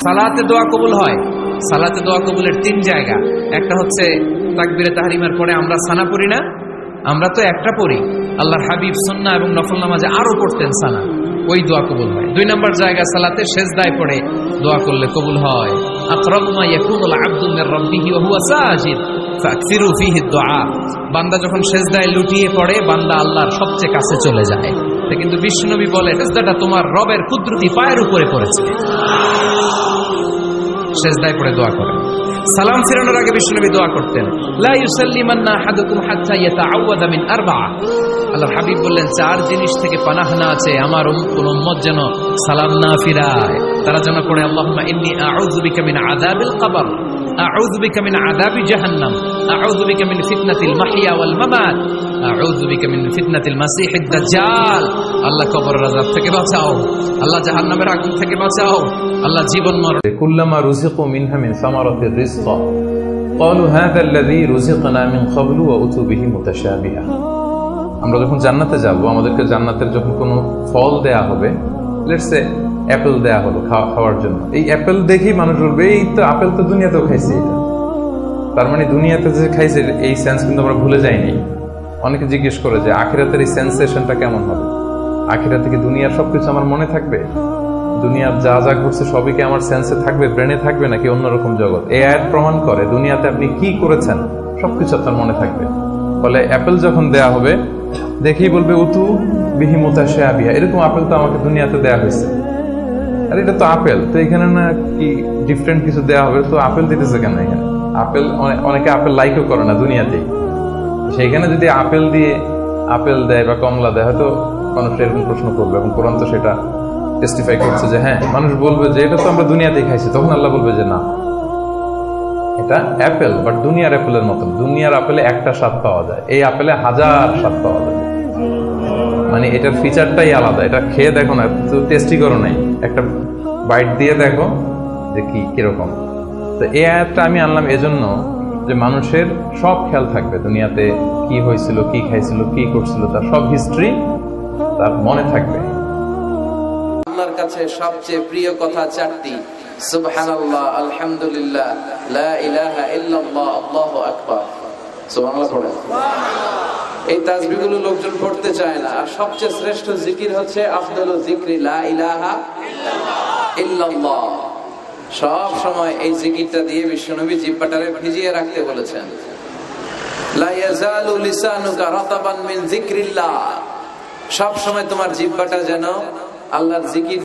সালাতে দোয়া কবুল হয়। সালাতে দোয়া কবুলের 3 জায়গা। একটা হচ্ছে তাকবীরে তাহরিমার পরে আমরা সানা পড়ি না, আমরা তো একটা পড়ি, আল্লাহর হাবিব সুন্নাহ এবং নফল নামাজে আরো পড়তেন সানা, ওই দোয়া কবুল হয়। 2 নম্বর জায়গা সালাতে সেজদায় পড়ে দোয়া করলে কবুল হয়। আকরাবু মা ইয়াকুনুল আবদু মির রাব্বিহি ওয়া হুয়া সাজিদ ফাকসিরু ফীহি দুআ। বান্দা যখন সেজদায় লুটিয়ে পড়ে, বান্দা আল্লাহর সবচেয়ে কাছে চলে যায়। কিন্তু বিশ্বনবী বলে, সেজদাটা তোমার রবের কুদরতি পায়ের উপরে পড়েছে। সেজদায় পড়ে দোয়া করেন। সালাম ফিরানোর আগে বিশ্বনবী দোয়া করতেন, লা ইউসাল্লিমান্না আহাদুকুম হাত্তা ইয়াতাআওয়াদা মিন আরবা'a। আল্লাহর হাবিব বললেন, 4 জিনিস থেকে পানাহ না আছে আমার উম্মত যেন সালাম না ফিরায়। তারা যেন পড়ে, আল্লাহুম্মা ইন্নী আউযু বিকা মিন আযাবিল কবর, আউযু বিকা মিন আযাবি জাহান্নাম, আউযু বিকা মিন ফিতনাতিল মাহইয়া ওয়াল মামাত, আউযু বিকা মিন ফিতনাতিল মাসিহিদ দাজ্জাল। আল্লাহ কবরের আযাব থেকে বাঁচাও, আল্লাহ জাহান্নামের আগুন থেকে বাঁচাও, আল্লাহ জীবন মরণ। কুল্লামা রুজিকু মিনহা মিন সামারাতির রিজক ক্বালু হাযা আল্লাযী রুজিকনা মিন ক্বাবলু ওয়া উতু বিহি মুতাশাবিহা। আমরা যখন জান্নাতে যাব, আমাদেরকে জান্নাতের যখন কোনো ফল দেয়া হবে, লেটস সে অ্যাপেল দেয়া হলো খাওয়ার জন্য, এই অ্যাপেল দেখেই মানুষ বলবে, এই তো আপেল তো দুনিয়াতেও খাইছি। এটা তার মানে দুনিয়াতে যে খাইছে এই সেন্স কিন্তু আমরা ভুলে যাইনি। অনেকে জিজ্ঞেস করে যে আখিরাতের এই সেন্সেশনটা কেমন হবে, আখিরাতে কি দুনিয়ার সবকিছু আমার মনে থাকবে, দুনিয়ার যা যা ঘটছে সবই কি আমার সেন্সে থাকবে, ব্রেনে থাকবে, নাকি অন্যরকম জগৎ? এই আয়াত প্রমাণ করে দুনিয়াতে আপনি কি করেছেন সবকিছু আপনার মনে থাকবে। ফলে অ্যাপেল যখন দেয়া হবে, দেখেই বলবে উতু বিহি মুতাশাবিহা, এরকম আপেল তো আমাকে দুনিয়াতে দেয়া হয়েছে, আর এটা তো আপেল, তো এখানে না কি ডিফারেন্ট কিছু দেয়া হবে, তো আপেল দিতেছে কেন এখানে? আপেল অনেকে আপেল লাইকও করে না দুনিয়াতেই, সেইখানে যদি আপেল দিয়ে আপেল দেয় বা কমলা দেয়, হয়তো মানুষ এরকম প্রশ্ন করবে, এবং কোরআন তো সেটা টেস্টিফাই করছে যে হ্যাঁ, মানুষ বলবে যে এটা তো আমরা দুনিয়াতেই খাইছি। তখন আল্লাহ বলবে যে না, এটা অ্যাপেল, বাট দুনিয়ার অ্যাপেলের মতন। দুনিয়ার আপেলে একটা স্বাদ পাওয়া যায়, এই আপেলে 1000 স্বাদ পাওয়া যায়। মানে এটার ফিচারটাই আলাদা। এটা খেয়ে দেখো না, টেস্টি করো নাই, একটা বাইট দিয়ে দেখো যে কিরকম। তো এই আয়াতটা আমি আনলাম এজন্য যে মানুষের সব খেয়াল থাকবে, দুনিয়াতে কি হয়েছিল, কি খাইছিল, কি করছিল, তার সব হিস্ট্রি তার মনে থাকবে। আল্লাহর কাছে সবচেয়ে প্রিয় কথা 4টি, সুবহানাল্লাহ, আলহামদুলিল্লাহ, লা ইলাহা ইল্লাল্লাহ, আল্লাহু আকবার। সুবহানাল্লাহ পড়েন। এই তাসবিহগুলো লোকজন পড়তে চায় না। আর সবচেয়ে শ্রেষ্ঠ জিকির হচ্ছে আফদালু যিকরি লা ইলাহা ইল্লাল্লাহ। সব সময় এই জিকিরটা দিয়ে বিশ্বনবী জিহ্বাটারে ভিজিয়ে রাখতে বলেছেন। লা ইয়াজালু লিসানুকা রাতাবান মিন যিকরিল্লাহ। সব সময় তোমার জিহ্বাটা যেন আল্লাহর জিকির